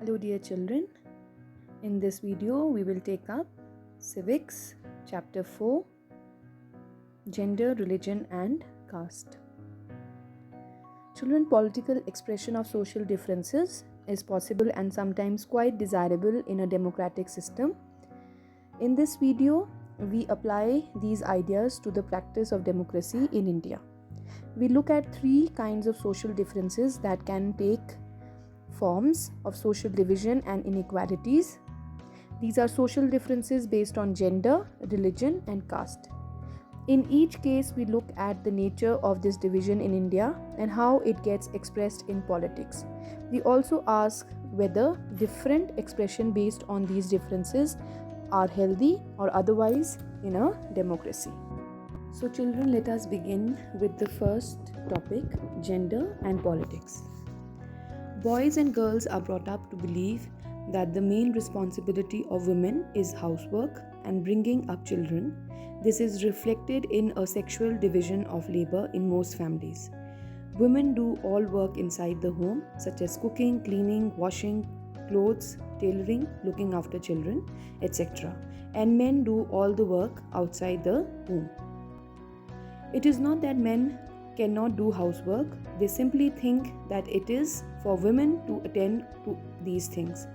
Hello dear children, in this video we will take up Civics, Chapter 4, Gender, Religion and Caste. Children, political expression of social differences is possible and sometimes quite desirable in a democratic system. In this video, we apply these ideas to the practice of democracy in India. We look at three kinds of social differences that can take forms of social division and inequalities. These are social differences based on gender, religion and caste. In each case, we look at the nature of this division in India and how it gets expressed in politics. We also ask whether different expression based on these differences are healthy or otherwise in a democracy. So children, let us begin with the first topic, gender and politics. Boys and girls are brought up to believe that the main responsibility of women is housework and bringing up children. This is reflected in a sexual division of labor in most families. Women do all work inside the home, such as cooking, cleaning, washing clothes, tailoring, looking after children, etc. And men do all the work outside the home. It is not that men cannot do housework, they simply think that it is for women to attend to these things,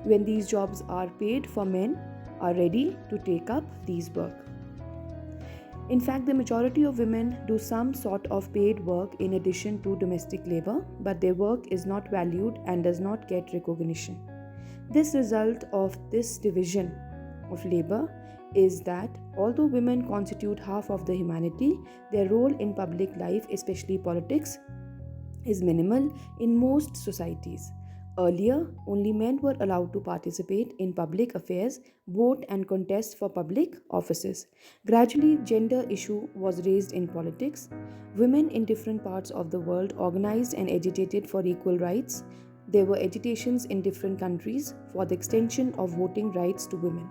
when these jobs are paid for men are ready to take up these work. In fact, the majority of women do some sort of paid work in addition to domestic labor, but their work is not valued and does not get recognition. This result of this division of labor is that although women constitute half of the humanity, their role in public life, especially politics, is minimal in most societies. Earlier, only men were allowed to participate in public affairs, vote and contest for public offices. Gradually, gender issue was raised in politics. Women in different parts of the world organized and agitated for equal rights. There were agitations in different countries for the extension of voting rights to women.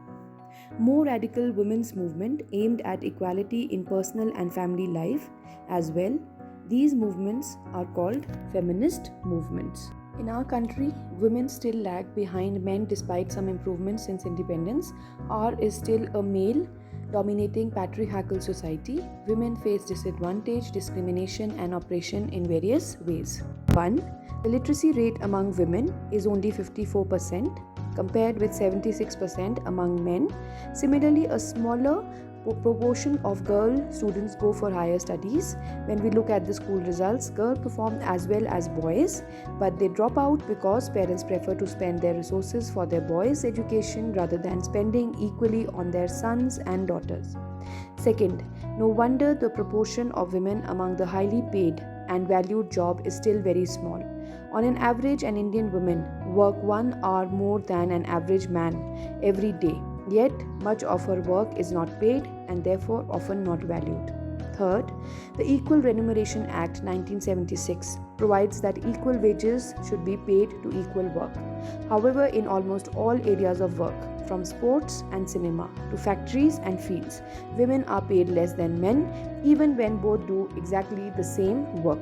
More radical women's movement aimed at equality in personal and family life as well. These movements are called feminist movements. In our country, women still lag behind men despite some improvements since independence. Ours is still a male-dominating patriarchal society. Women face disadvantage, discrimination and oppression in various ways. 1. The literacy rate among women is only 54%. Compared with 76% among men. Similarly, a smaller proportion of girl students go for higher studies. When we look at the school results, girls perform as well as boys, but they drop out because parents prefer to spend their resources for their boys' education rather than spending equally on their sons and daughters. Second, no wonder the proportion of women among the highly paid and valued job is still very small. On an average, an Indian woman work 1 hour more than an average man every day. Yet, much of her work is not paid and therefore often not valued. Third, the Equal Remuneration Act 1976 provides that equal wages should be paid to equal work. However, in almost all areas of work, from sports and cinema to factories and fields, women are paid less than men, even when both do exactly the same work.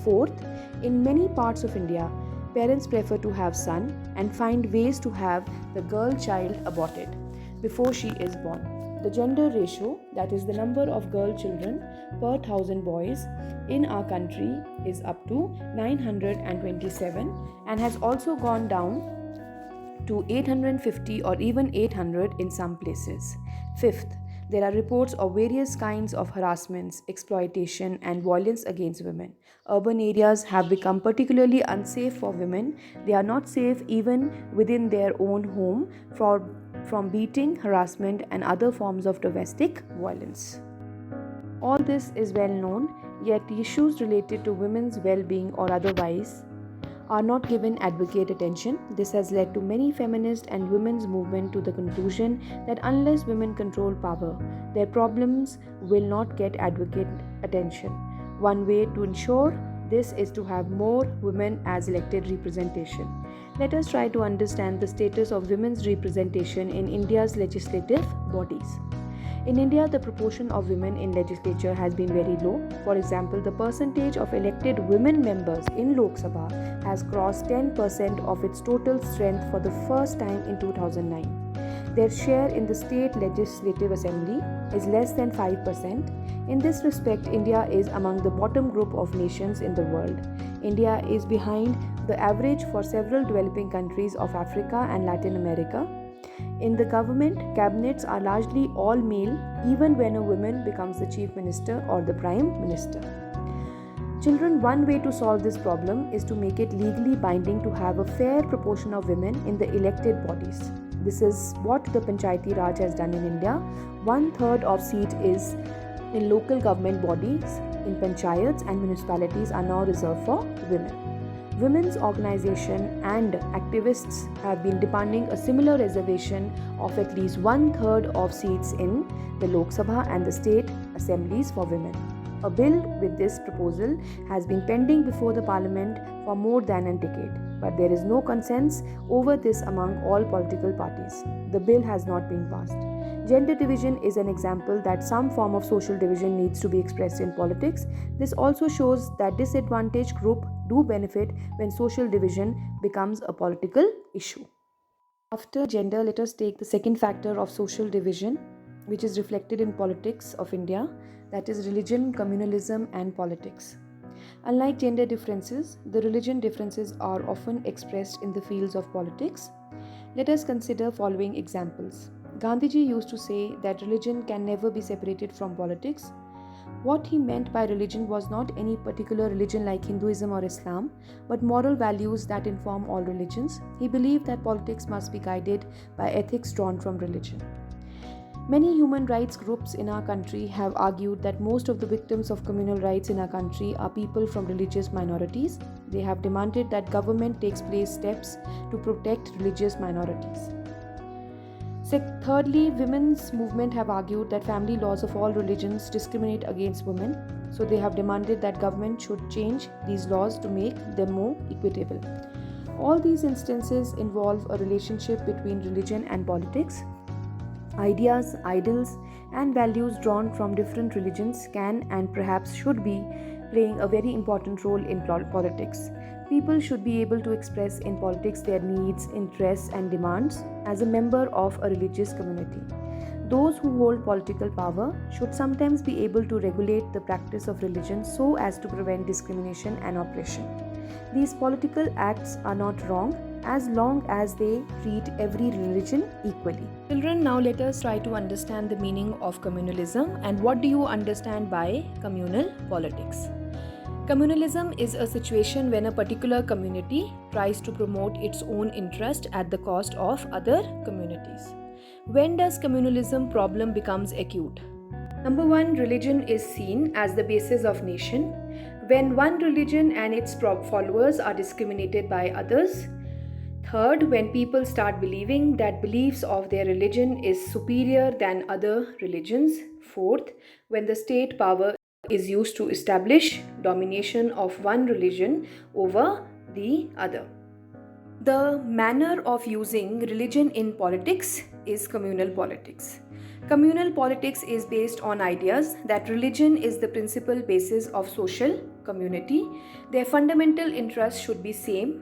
Fourth, in many parts of India, parents prefer to have son and find ways to have the girl child aborted before she is born. The gender ratio, that is the number of girl children per 1,000 boys in our country, is up to 927 and has also gone down to 850 or even 800 in some places. Fifth, there are reports of various kinds of harassments, exploitation and violence against women. Urban areas have become particularly unsafe for women. They are not safe even within their own home from beating, harassment and other forms of domestic violence. All this is well known, yet issues related to women's well-being or otherwise are not given adequate attention. This has led to many feminist and women's movement to the conclusion that unless women control power, their problems will not get adequate attention. One way to ensure this is to have more women as elected representation. Let us try to understand the status of women's representation in India's legislative bodies. In India, the proportion of women in legislature has been very low. For example, the percentage of elected women members in Lok Sabha has crossed 10% of its total strength for the first time in 2009. Their share in the state legislative assembly is less than 5%. In this respect, India is among the bottom group of nations in the world. India is behind the average for several developing countries of Africa and Latin America. In the government, cabinets are largely all male, even when a woman becomes the chief minister or the prime minister. Children, one way to solve this problem is to make it legally binding to have a fair proportion of women in the elected bodies. This is what the Panchayati Raj has done in India. 1/3 of seat is in local government bodies, in panchayats and municipalities are now reserved for women. Women's organization and activists have been demanding a similar reservation of at least 1/3 of seats in the Lok Sabha and the state assemblies for women. A bill with this proposal has been pending before the parliament for more than a decade, but there is no consensus over this among all political parties. The bill has not been passed. Gender division is an example that some form of social division needs to be expressed in politics. This also shows that disadvantaged groups do benefit when social division becomes a political issue. After gender, let us take the second factor of social division, which is reflected in politics of India, that is religion, communalism, and politics. Unlike gender differences, the religion differences are often expressed in the fields of politics. Let us consider following examples. Gandhiji used to say that religion can never be separated from politics. What he meant by religion was not any particular religion like Hinduism or Islam, but moral values that inform all religions. He believed that politics must be guided by ethics drawn from religion. Many human rights groups in our country have argued that most of the victims of communal rights in our country are people from religious minorities. They have demanded that government takes steps to protect religious minorities. Thirdly, women's movement have argued that family laws of all religions discriminate against women, so they have demanded that government should change these laws to make them more equitable. All these instances involve a relationship between religion and politics. Ideas, ideals, and values drawn from different religions can and perhaps should be playing a very important role in politics. People should be able to express in politics their needs, interests, and demands as a member of a religious community. Those who hold political power should sometimes be able to regulate the practice of religion so as to prevent discrimination and oppression. These political acts are not wrong as long as they treat every religion equally. Children, now let us try to understand the meaning of communalism and what do you understand by communal politics. Communalism is a situation when a particular community tries to promote its own interest at the cost of other communities. When does communalism problem becomes acute? Number one, religion is seen as the basis of nation. When one religion and its followers are discriminated by others. Third, when people start believing that beliefs of their religion is superior than other religions. Fourth, when the state power is used to establish domination of one religion over the other. The manner of using religion in politics is communal politics. Communal politics is based on ideas that religion is the principal basis of social community. Their fundamental interests should be same.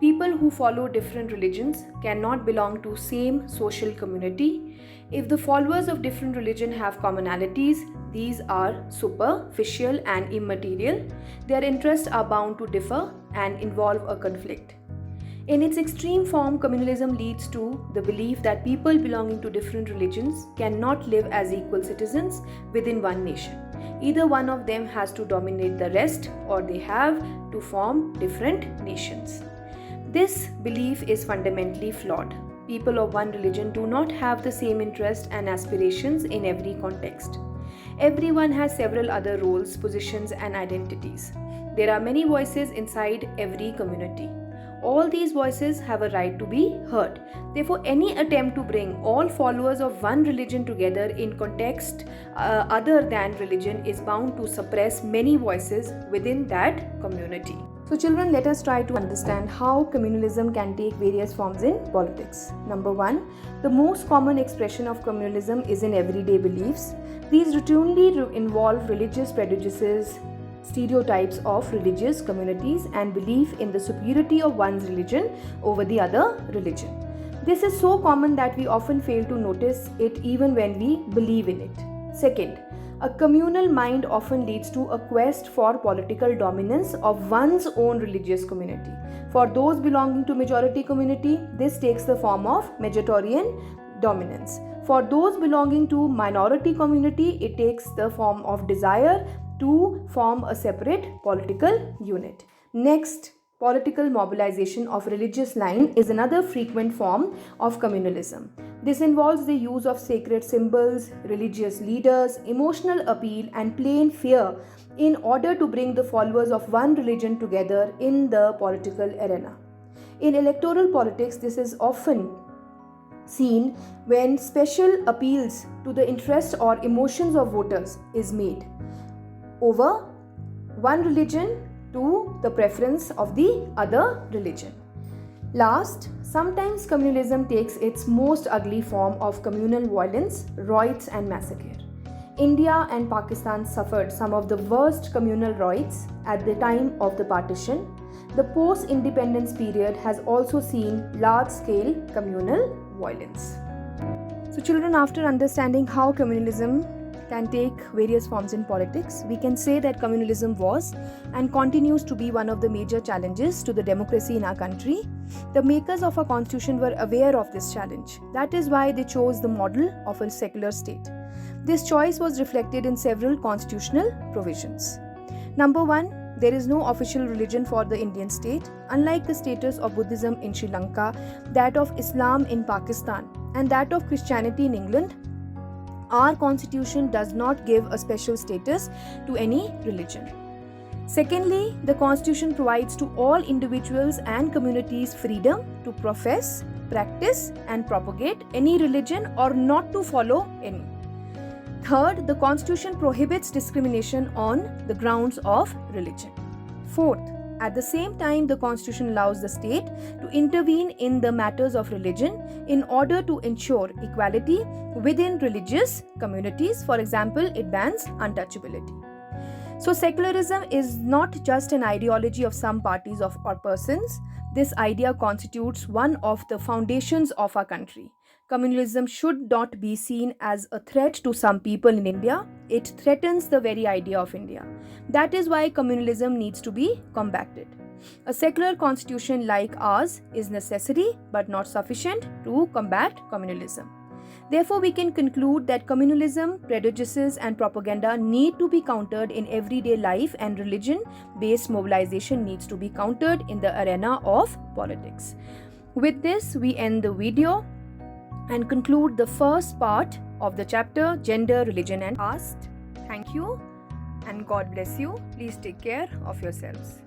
People who follow different religions cannot belong to same social community. If the followers of different religion have commonalities, these are superficial and immaterial. Their interests are bound to differ and involve a conflict. In its extreme form, communalism leads to the belief that people belonging to different religions cannot live as equal citizens within one nation. Either one of them has to dominate the rest or they have to form different nations. This belief is fundamentally flawed. People of one religion do not have the same interests and aspirations in every context. Everyone has several other roles, positions, and identities. There are many voices inside every community. All these voices have a right to be heard. Therefore, any attempt to bring all followers of one religion together in context other than religion is bound to suppress many voices within that community. So children, let us try to understand how communalism can take various forms in politics. Number 1, the most common expression of communalism is in everyday beliefs. These routinely involve religious prejudices, stereotypes of religious communities, and belief in the superiority of one's religion over the other religion. This is so common that we often fail to notice it even when we believe in it. Second, a communal mind often leads to a quest for political dominance of one's own religious community. For those belonging to majority community, this takes the form of majoritarian dominance. For those belonging to minority community, it takes the form of desire to form a separate political unit. Next, political mobilization of religious line is another frequent form of communalism. This involves the use of sacred symbols, religious leaders, emotional appeal, and plain fear in order to bring the followers of one religion together in the political arena. In electoral politics, this is often seen when special appeals to the interest or emotions of voters is made over one religion to the preference of the other religion. Last, sometimes communalism takes its most ugly form of communal violence, riots and massacre. India and Pakistan suffered some of the worst communal riots at the time of the partition. The post-independence period has also seen large-scale communal violence. So children, after understanding how communalism can take various forms in politics, we can say that communalism was and continues to be one of the major challenges to the democracy in our country. The makers of our constitution were aware of this challenge. That is why they chose the model of a secular state. This choice was reflected in several constitutional provisions. Number 1, there is no official religion for the Indian state. Unlike the status of Buddhism in Sri Lanka, that of Islam in Pakistan, and that of Christianity in England, our constitution does not give a special status to any religion. Secondly, the constitution provides to all individuals and communities freedom to profess, practice and propagate any religion or not to follow any. Third, the constitution prohibits discrimination on the grounds of religion. Fourth, at the same time, the constitution allows the state to intervene in the matters of religion in order to ensure equality within religious communities. For example, it bans untouchability. So secularism is not just an ideology of some parties or persons. This idea constitutes one of the foundations of our country. Communalism should not be seen as a threat to some people in India. It threatens the very idea of India. That is why communalism needs to be combated. A secular constitution like ours is necessary but not sufficient to combat communalism. Therefore, we can conclude that communalism, prejudices and propaganda need to be countered in everyday life, and religion-based mobilization needs to be countered in the arena of politics. With this, we end the video and conclude the first part of the chapter Gender, Religion and Caste. Thank you and God bless you. Please take care of yourselves.